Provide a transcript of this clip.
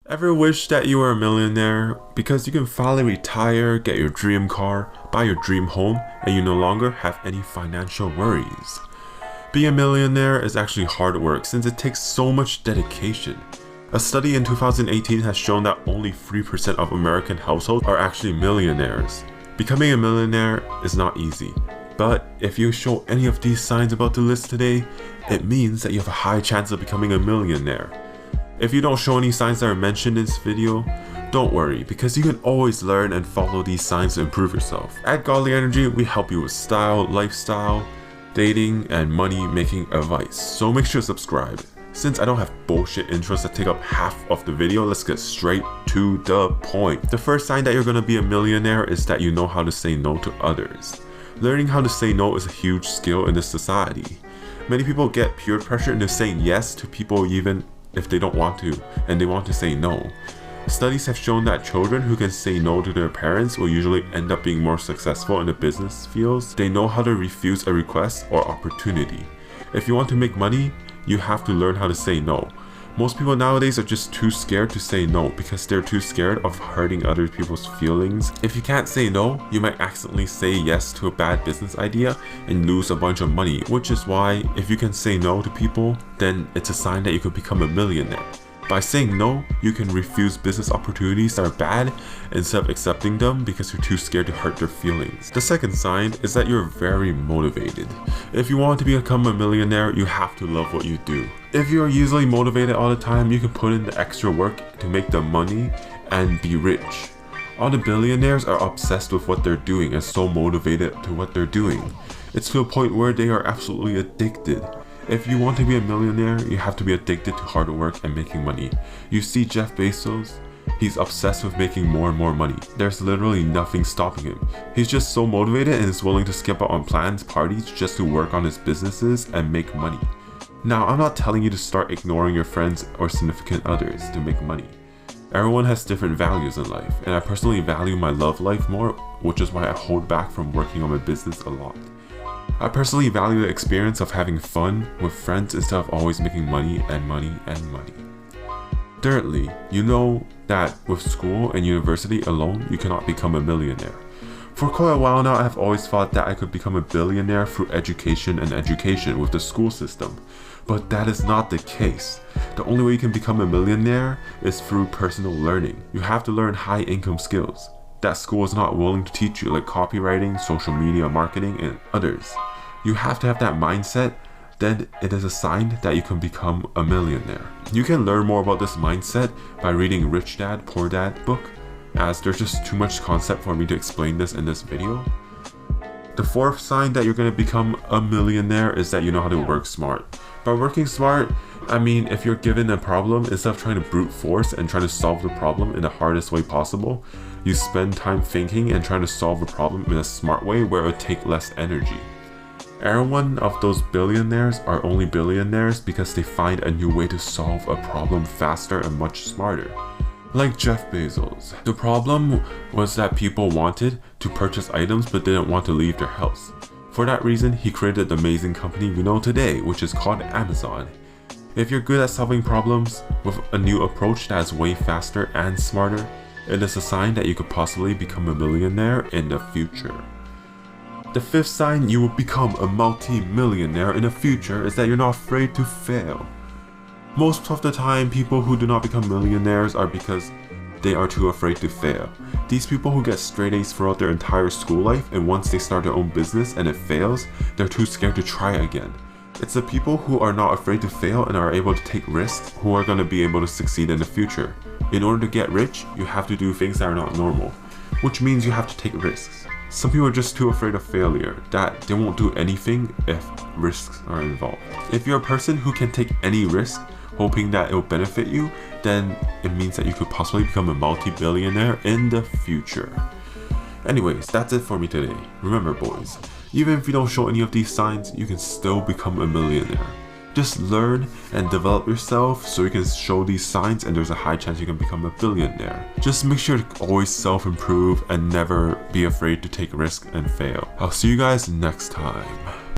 Ever wish that you were a millionaire because you can finally retire, get your dream car, buy your dream home, and you no longer have any financial worries? Being a millionaire is actually hard work since it takes so much dedication. A study in 2018 has shown that only 3% of American households are actually millionaires. Becoming a millionaire is not easy, but if you show any of these signs about to list today, it means that you have a high chance of becoming a millionaire. If you don't show any signs that are mentioned in this video, don't worry, because you can always learn and follow these signs to improve yourself. At Godly Energy, we help you with style, lifestyle, dating, and money making advice, so make sure to subscribe. Since I don't have bullshit intros that take up half of the video, let's get straight to the point. The first sign that you're gonna be a millionaire is that you know how to say no to others. Learning how to say no is a huge skill in this society. Many people get peer pressure into saying yes to people even if they don't want to, and they want to say no. Studies have shown that children who can say no to their parents will usually end up being more successful in the business fields. They know how to refuse a request or opportunity. If you want to make money, you have to learn how to say no. Most people nowadays are just too scared to say no because they're too scared of hurting other people's feelings. If you can't say no, you might accidentally say yes to a bad business idea and lose a bunch of money, which is why if you can say no to people, then it's a sign that you could become a millionaire. By saying no, you can refuse business opportunities that are bad instead of accepting them because you're too scared to hurt their feelings. The second sign is that you're very motivated. If you want to become a millionaire, you have to love what you do. If you're usually motivated all the time, you can put in the extra work to make the money and be rich. All the billionaires are obsessed with what they're doing and so motivated to what they're doing. It's to a point where they are absolutely addicted. If you want to be a millionaire, you have to be addicted to hard work and making money. You see Jeff Bezos, he's obsessed with making more and more money. There's literally nothing stopping him. He's just so motivated and is willing to skip out on plans, parties, just to work on his businesses and make money. Now, I'm not telling you to start ignoring your friends or significant others to make money. Everyone has different values in life, and I personally value my love life more, which is why I hold back from working on my business a lot. I personally value the experience of having fun with friends instead of always making money and money and money. Thirdly, you know that with school and university alone, you cannot become a millionaire. For quite a while now, I've always thought that I could become a billionaire through education and education with the school system. But that is not the case. The only way you can become a millionaire is through personal learning. You have to learn high income skills that school is not willing to teach you, like copywriting, social media marketing, and others. You have to have that mindset, then it is a sign that you can become a millionaire. You can learn more about this mindset by reading Rich Dad, Poor Dad book, as there's just too much concept for me to explain this in this video. The fourth sign that you're going to become a millionaire is that you know how to work smart. By working smart, I mean if you're given a problem, instead of trying to brute force and trying to solve the problem in the hardest way possible, you spend time thinking and trying to solve a problem in a smart way where it would take less energy. Every one of those billionaires are only billionaires because they find a new way to solve a problem faster and much smarter. Like Jeff Bezos. The problem was that people wanted to purchase items but didn't want to leave their house. For that reason, he created the amazing company we know today, which is called Amazon. If you're good at solving problems with a new approach that is way faster and smarter, it is a sign that you could possibly become a millionaire in the future. The fifth sign you will become a multi-millionaire in the future is that you're not afraid to fail. Most of the time, people who do not become millionaires are because they are too afraid to fail. These people who get straight A's throughout their entire school life, and once they start their own business and it fails, they're too scared to try again. It's the people who are not afraid to fail and are able to take risks who are going to be able to succeed in the future. In order to get rich, you have to do things that are not normal, which means you have to take risks. Some people are just too afraid of failure that they won't do anything if risks are involved. If you're a person who can take any risk, hoping that it will benefit you, then it means that you could possibly become a multi-billionaire in the future. Anyways, that's it for me today. Remember boys, even if you don't show any of these signs, you can still become a millionaire. Just learn and develop yourself so you can show these signs and there's a high chance you can become a billionaire. Just make sure to always self-improve and never be afraid to take risks and fail. I'll see you guys next time.